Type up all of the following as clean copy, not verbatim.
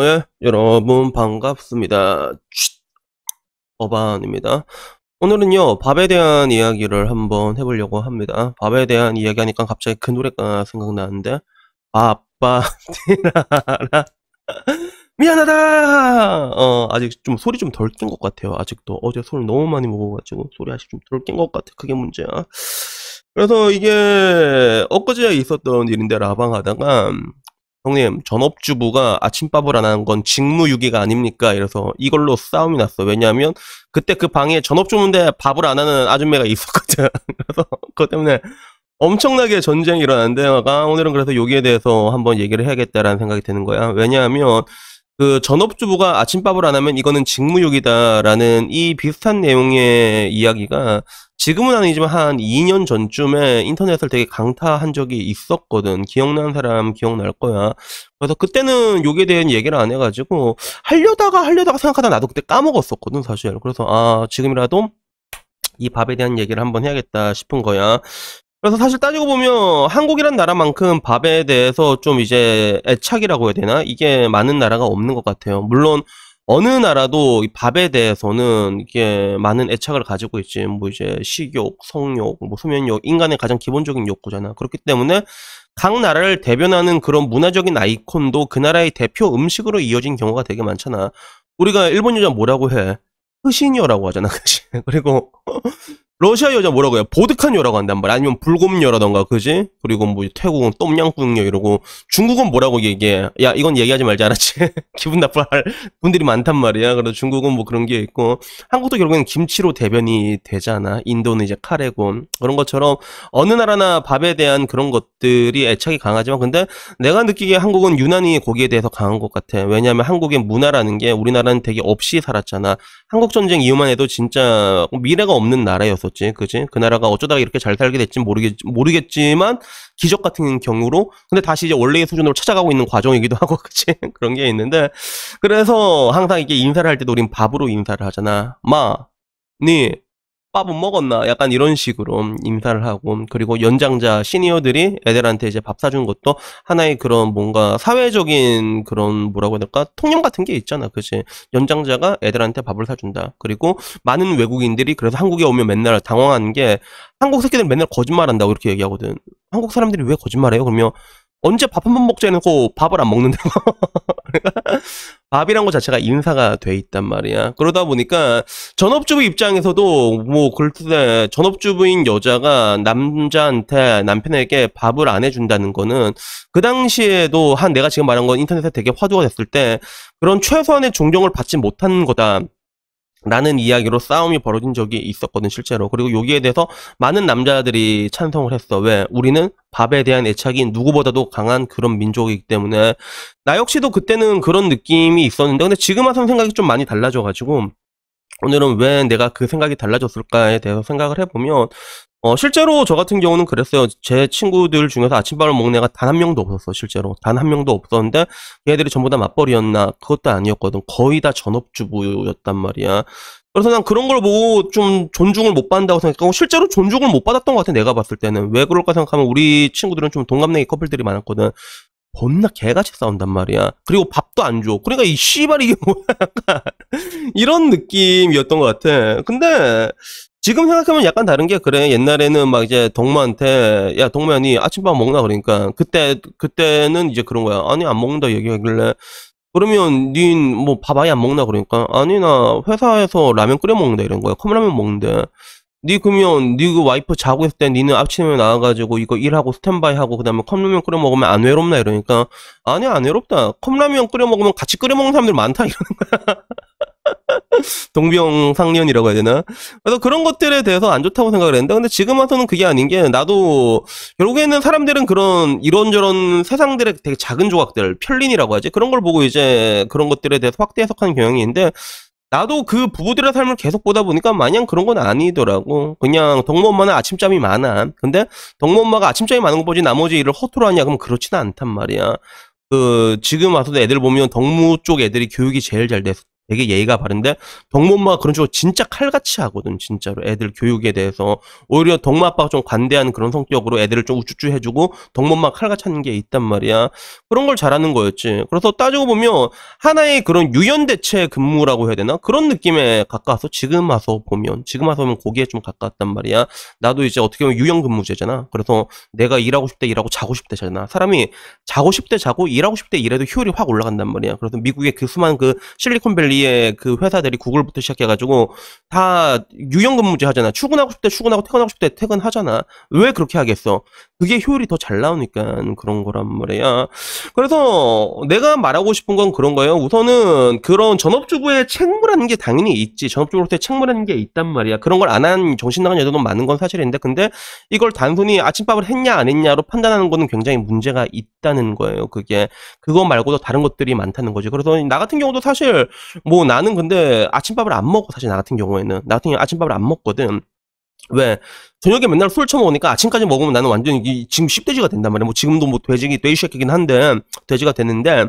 예, 여러분 반갑습니다. 어반입니다. 오늘은요, 밥에 대한 이야기를 한번 해보려고 합니다. 밥에 대한 이야기 하니까 갑자기 그 노래가 생각나는데, 밥밥티라라 미안하다! 아직 좀 소리 좀 덜 깬 것 같아요. 아직도. 어제 술 너무 많이 먹어가지고, 소리 아직 좀 덜 깬 것 같아. 그게 문제야. 그래서 이게, 엊그제 있었던 일인데, 라방 하다가, 형님, 전업주부가 아침밥을 안 하는 건 직무유기가 아닙니까? 이래서 이걸로 싸움이 났어. 왜냐하면 그때 그 방에 전업주부인데 밥을 안 하는 아줌매가 있었거든. 그래서 그것 때문에 엄청나게 전쟁이 일어났는데, 오늘은 그래서 여기에 대해서 한번 얘기를 해야겠다라는 생각이 드는 거야. 왜냐하면 그 전업주부가 아침밥을 안 하면 이거는 직무유기다라는 이 비슷한 내용의 이야기가 지금은 아니지만 한 2년 전쯤에 인터넷을 되게 강타한 적이 있었거든. 기억나는 사람 기억날 거야. 그래서 그때는 여기에 대한 얘기를 안 해가지고 하려다가 생각하다 나도 그때 까먹었었거든, 사실. 그래서 지금이라도 이 밥에 대한 얘기를 한번 해야겠다 싶은 거야. 그래서 사실 따지고 보면 한국이란 나라만큼 밥에 대해서 좀 이제 애착이라고 해야 되나? 이게 많은 나라가 없는 것 같아요. 물론 어느 나라도 이 밥에 대해서는 이게 많은 애착을 가지고 있지. 뭐 이제 식욕, 성욕, 뭐 소면욕, 인간의 가장 기본적인 욕구잖아. 그렇기 때문에 각 나라를 대변하는 그런 문화적인 아이콘도 그 나라의 대표 음식으로 이어진 경우가 되게 많잖아. 우리가 일본 여자 뭐라고 해? 흐신녀라고 하잖아, 그치? 그리고 러시아 여자 뭐라고 해요? 보드카녀라고 한단 말이야. 아니면 불곰녀라던가, 그지? 그리고 뭐 태국은 똠양꿍녀 이러고, 중국은 뭐라고 얘기해? 야, 이건 얘기하지 말지, 알았지? 기분 나빠할 분들이 많단 말이야. 그래서 중국은 뭐 그런 게 있고, 한국도 결국엔 김치로 대변이 되잖아. 인도는 이제 카레고. 그런 것처럼 어느 나라나 밥에 대한 그런 것들이 애착이 강하지만, 근데 내가 느끼기에 한국은 유난히 거기에 대해서 강한 것 같아. 왜냐하면 한국의 문화라는 게 우리나라는 되게 없이 살았잖아. 한국전쟁 이후만 해도 진짜 미래가 없는 나라였었지, 그지? 그 나라가 어쩌다가 이렇게 잘 살게 됐지 모르겠지만 기적 같은 경우로 근데 다시 이제 원래의 수준으로 찾아가고 있는 과정이기도 하고, 그치? 그런 게 있는데, 그래서 항상 이게 인사를 할 때도 우린 밥으로 인사를 하잖아. 니 밥은 먹었나? 약간 이런 식으로 인사를 하고, 그리고 연장자 시니어들이 애들한테 이제 밥 사준 것도 하나의 그런 뭔가 사회적인 그런 뭐라고 해야 될까? 통념 같은 게 있잖아, 그치? 연장자가 애들한테 밥을 사준다. 그리고 많은 외국인들이 그래서 한국에 오면 맨날 당황하는 게, 한국 새끼들 맨날 거짓말한다고 이렇게 얘기하거든. 한국 사람들이 왜 거짓말해요? 그러면 언제 밥 한 번 먹자 해놓고 밥을 안 먹는다고. 밥이란 것 자체가 인사가 돼 있단 말이야. 그러다 보니까 전업주부 입장에서도 뭐 글쎄, 전업주부인 여자가 남자한테, 남편에게 밥을 안 해준다는 거는 그 당시에도 한 내가 지금 말한 건 인터넷에 되게 화두가 됐을 때 그런 최소한의 존경을 받지 못한 거다 라는 이야기로 싸움이 벌어진 적이 있었거든, 실제로. 그리고 여기에 대해서 많은 남자들이 찬성을 했어. 왜? 우리는 밥에 대한 애착이 누구보다도 강한 그런 민족이기 때문에. 나 역시도 그때는 그런 느낌이 있었는데, 근데 지금 와서는 생각이 좀 많이 달라져가지고, 오늘은 왜 내가 그 생각이 달라졌을까에 대해서 생각을 해보면, 실제로 저 같은 경우는 그랬어요. 제 친구들 중에서 아침밥을 먹는 애가 단 한 명도 없었어, 실제로. 단 한 명도 없었는데, 얘들이 전부 다 맞벌이였나? 그것도 아니었거든. 거의 다 전업주부였단 말이야. 그래서 난 그런 걸 보고 좀 존중을 못 받는다고 생각하고, 실제로 존중을 못 받았던 것 같아, 내가 봤을 때는. 왜 그럴까 생각하면 우리 친구들은 좀 동갑내기 커플들이 많았거든. 겁나 개같이 싸운단 말이야. 그리고 밥도 안 줘. 그러니까 이 씨발 이게 뭐야. 약간 이런 느낌이었던 것 같아. 근데 지금 생각하면 약간 다른 게, 그래, 옛날에는 막 이제 동무한테 야 동무야 니 아침밥 먹나 그러니까 그때는 이제 그런 거야. 아니 안 먹는다 얘기하길래, 그러면 닌 뭐 밥 아예 안 먹나 그러니까, 아니 나 회사에서 라면 끓여 먹는다 이런 거야. 컵라면 먹는데, 니 그러면 니 그 와이프 자고 있을 때 니는 아침에 나와가지고 이거 일하고 스탠바이 하고 그다음에 컵라면 끓여 먹으면 안 외롭나 이러니까, 아니 안 외롭다. 컵라면 끓여 먹으면 같이 끓여 먹는 사람들 많다 이러는 거야. 동병상련이라고 해야 되나? 그래서 그런 것들에 대해서 안 좋다고 생각을 했는데, 근데 지금 와서는 그게 아닌 게, 나도 결국에는 사람들은 그런 이런저런 세상들의 되게 작은 조각들, 편린이라고 하지, 그런 걸 보고 이제 그런 것들에 대해서 확대 해석하는 경향이 있는데, 나도 그 부부들의 삶을 계속 보다 보니까 마냥 그런 건 아니더라고. 그냥 덕모 엄마는 아침잠이 많아. 근데 덕모 엄마가 아침잠이 많은 거 보지 나머지 일을 허투루 하냐? 그럼 그렇지는 않단 말이야. 지금 와서도 애들 보면 덕무 쪽 애들이 교육이 제일 잘 되게 예의가 바른데 덕모엄마가 그런 식으로 진짜 칼같이 하거든. 진짜로 애들 교육에 대해서 오히려 덕모 아빠가 좀 관대한 그런 성격으로 애들을 좀 우쭈쭈 해주고 덕모엄마가 칼같이 하는 게 있단 말이야. 그런 걸 잘하는 거였지. 그래서 따지고 보면 하나의 그런 유연대체 근무라고 해야 되나? 그런 느낌에 가까워서 지금 와서 보면 거기에 좀 가까웠단 말이야. 나도 이제 어떻게 보면 유연근무제잖아. 그래서 내가 일하고 싶을 때 일하고 자고 싶을 때잖아. 사람이 자고 싶을 때 자고 일하고 싶을 때 일해도 효율이 확 올라간단 말이야. 그래서 미국의 그 수많은 그 실리콘밸리의 그 회사들이 구글부터 시작해가지고 다 유연근무제 하잖아. 출근하고 싶을 때 출근하고 퇴근하고 싶을 때 퇴근하잖아. 왜 그렇게 하겠어? 그게 효율이 더 잘 나오니까 그런 거란 말이야. 그래서 내가 말하고 싶은 건 그런 거예요. 우선은 그런 전업주부의 책무라는 게 당연히 있지. 전업주부로서의 책무라는 게 있단 말이야. 그런 걸 안 한 정신 나간 여자도 많은 건 사실인데, 근데 이걸 단순히 아침밥을 했냐 안 했냐로 판단하는 거는 굉장히 문제가 있다는 거예요. 그거 말고도 다른 것들이 많다는 거지. 그래서 나 같은 경우도 사실 뭐 나는 근데 아침밥을 안 먹어. 사실 나 같은 경우에는 아침밥을 안 먹거든. 왜? 저녁에 맨날 술 처먹으니까 아침까지 먹으면 나는 완전 지금 10돼지가 된단 말이야. 뭐 지금도 뭐 돼지 새끼긴 한데 돼지가 되는데,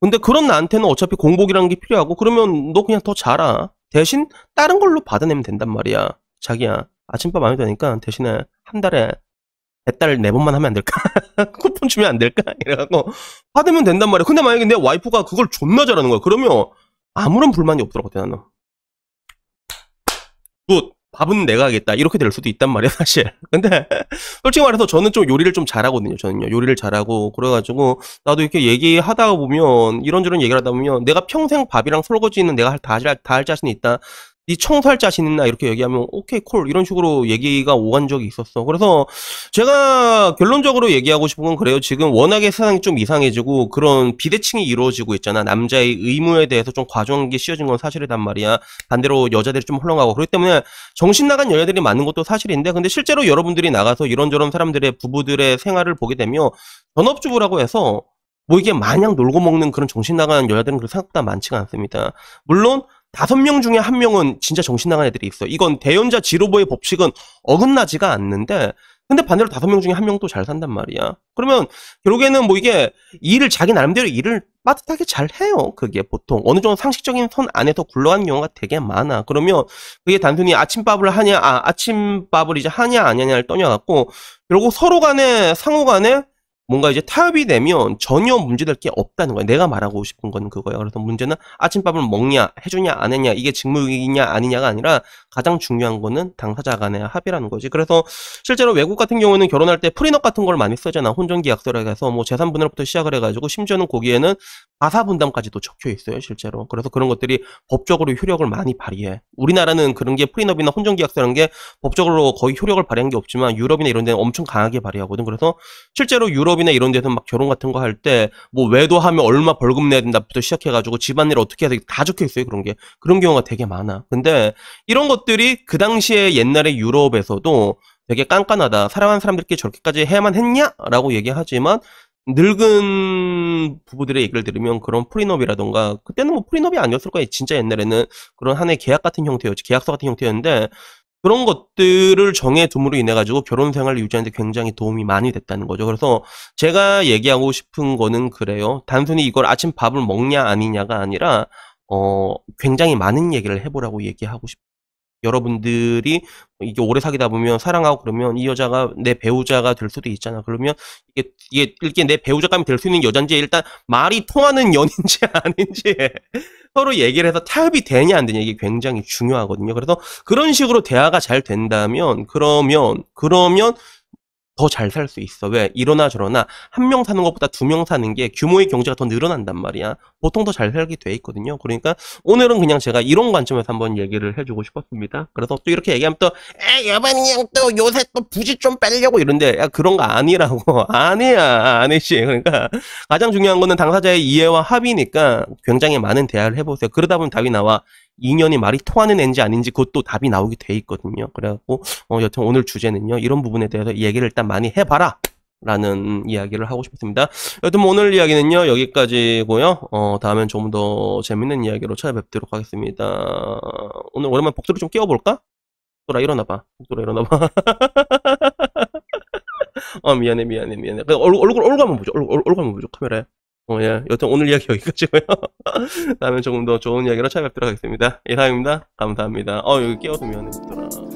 근데 그런 나한테는 어차피 공복이라는 게 필요하고, 그러면 너 그냥 더 자라. 대신 다른 걸로 받아내면 된단 말이야. 자기야, 아침밥 안 해도 되니까 대신에 한 달에 배달 4번만 하면 안 될까? 쿠폰 주면 안 될까? 이래갖고 받으면 된단 말이야. 근데 만약에 내 와이프가 그걸 존나 잘하는 거야. 그러면 아무런 불만이 없더라고, 나는. 굿. 밥은 내가 하겠다. 이렇게 될 수도 있단 말이야, 사실. 근데, 솔직히 말해서 저는 좀 요리를 좀 잘하거든요, 저는요. 요리를 잘하고, 그래가지고, 나도 이렇게 얘기하다 보면, 이런저런 얘기를 하다 보면, 내가 평생 밥이랑 설거지는 내가 다 할 자신이 있다. 네 청소할 자신 있나? 이렇게 얘기하면, 오케이, 콜. 이런 식으로 얘기가 오간 적이 있었어. 그래서, 제가 결론적으로 얘기하고 싶은 건 그래요. 지금 워낙에 세상이 좀 이상해지고, 그런 비대칭이 이루어지고 있잖아. 남자의 의무에 대해서 좀 과중한 게 씌워진 건 사실이란 말이야. 반대로 여자들이 좀 헐렁하고. 그렇기 때문에, 정신 나간 여자들이 많은 것도 사실인데, 근데 실제로 여러분들이 나가서 이런저런 사람들의 부부들의 생활을 보게 되면, 전업주부라고 해서, 뭐 이게 마냥 놀고 먹는 그런 정신 나간 여자들은 그렇게 생각보다 많지가 않습니다. 물론, 5명 중에 1명은 진짜 정신 나간 애들이 있어. 이건 대연자 지로보의 법칙은 어긋나지가 않는데, 근데 반대로 5명 중에 1명도 잘 산단 말이야. 그러면 결국에는 뭐 이게 자기 나름대로 일을 빠듯하게 잘 해요. 그게 보통 어느 정도 상식적인 선 안에서 굴러가는 경우가 되게 많아. 그러면 그게 단순히 아침밥을 이제 하냐 안 하냐를 떠나갖고, 결국 서로 간에 상호 간에 뭔가 이제 타협이 되면 전혀 문제될 게 없다는 거야. 내가 말하고 싶은 건 그거야. 그래서 문제는 아침밥을 먹냐, 해주냐, 안 했냐, 이게 직무이냐, 아니냐가 아니라 가장 중요한 거는 당사자 간의 합의라는 거지. 그래서 실제로 외국 같은 경우는 결혼할 때 프리넛 같은 걸 많이 쓰잖아. 혼전계약서를 해서 뭐 재산분할부터 시작을 해가지고, 심지어는 거기에는 가사분담까지도 적혀 있어요, 실제로. 그래서 그런 것들이 법적으로 효력을 많이 발휘해. 우리나라는 그런 게 프리넛이나 혼전계약서라는 게 법적으로 거의 효력을 발휘한 게 없지만, 유럽이나 이런 데는 엄청 강하게 발휘하거든. 그래서 실제로 유럽이나 이런 데서 막 결혼 같은 거 할 때 뭐 외도하면 얼마 벌금 내야 된다부터 시작해가지고 집안일 어떻게 해야 돼 다 적혀 있어요. 그런 경우가 되게 많아. 근데 이런 것들이 그 당시에 옛날에 유럽에서도 되게 깐깐하다, 사랑하는 사람들끼리 저렇게까지 해야만 했냐라고 얘기하지만, 늙은 부부들의 얘기를 들으면 그런 프리너비라던가, 그때는 뭐 프리너비 아니었을 거예요. 진짜 옛날에는 그런 하나의 계약 같은 형태였지, 계약서 같은 형태였는데, 그런 것들을 정해둠으로 인해 가지고 결혼 생활을 유지하는 데 굉장히 도움이 많이 됐다는 거죠. 그래서 제가 얘기하고 싶은 거는 그래요. 단순히 이걸 아침 밥을 먹냐 아니냐가 아니라, 굉장히 많은 얘기를 해보라고 얘기하고 싶어요. 여러분들이 이게 오래 사귀다 보면 사랑하고 그러면 이 여자가 내 배우자가 될 수도 있잖아. 그러면 이게 내 배우자감이 될 수 있는 여잔지, 일단 말이 통하는 연인지 아닌지 서로 얘기를 해서 타협이 되냐 안 되냐, 이게 굉장히 중요하거든요. 그래서 그런 식으로 대화가 잘 된다면, 그러면 더 잘 살 수 있어. 왜? 이러나 저러나 1명 사는 것보다 2명 사는 게 규모의 경제가 더 늘어난단 말이야. 보통 더 잘 살게 돼 있거든요. 그러니까 오늘은 그냥 제가 이런 관점에서 한번 얘기를 해주고 싶었습니다. 그래서 또 이렇게 얘기하면 또 여반이 형 또 요새 또 부지 좀 빼려고 이런데, 야, 그런 거 아니라고. 아니야, 아니지. 그러니까 가장 중요한 거는 당사자의 이해와 합의니까 굉장히 많은 대화를 해보세요. 그러다 보면 답이 나와. 2년이 말이 통하는 애인지 아닌지 그것도 답이 나오게 돼 있거든요. 그래갖고 여튼 오늘 주제는요, 이런 부분에 대해서 얘기를 일단 많이 해봐라 라는 이야기를 하고 싶습니다. 여튼 뭐 오늘 이야기는요 여기까지고요. 다음엔 좀 더 재밌는 이야기로 찾아뵙도록 하겠습니다. 오늘 오랜만에 복도를 좀 깨워볼까? 복도라 일어나봐. 복도라 일어나봐. 미안해. 얼굴 한번 보죠. 얼굴 한번 보죠, 카메라에. 예. 여튼 오늘 이야기 여기까지고요. 다음에 조금 더 좋은 이야기로 찾아뵙도록 하겠습니다. 이상입니다. 감사합니다. 여기 끼워서 미안해, 얘들아.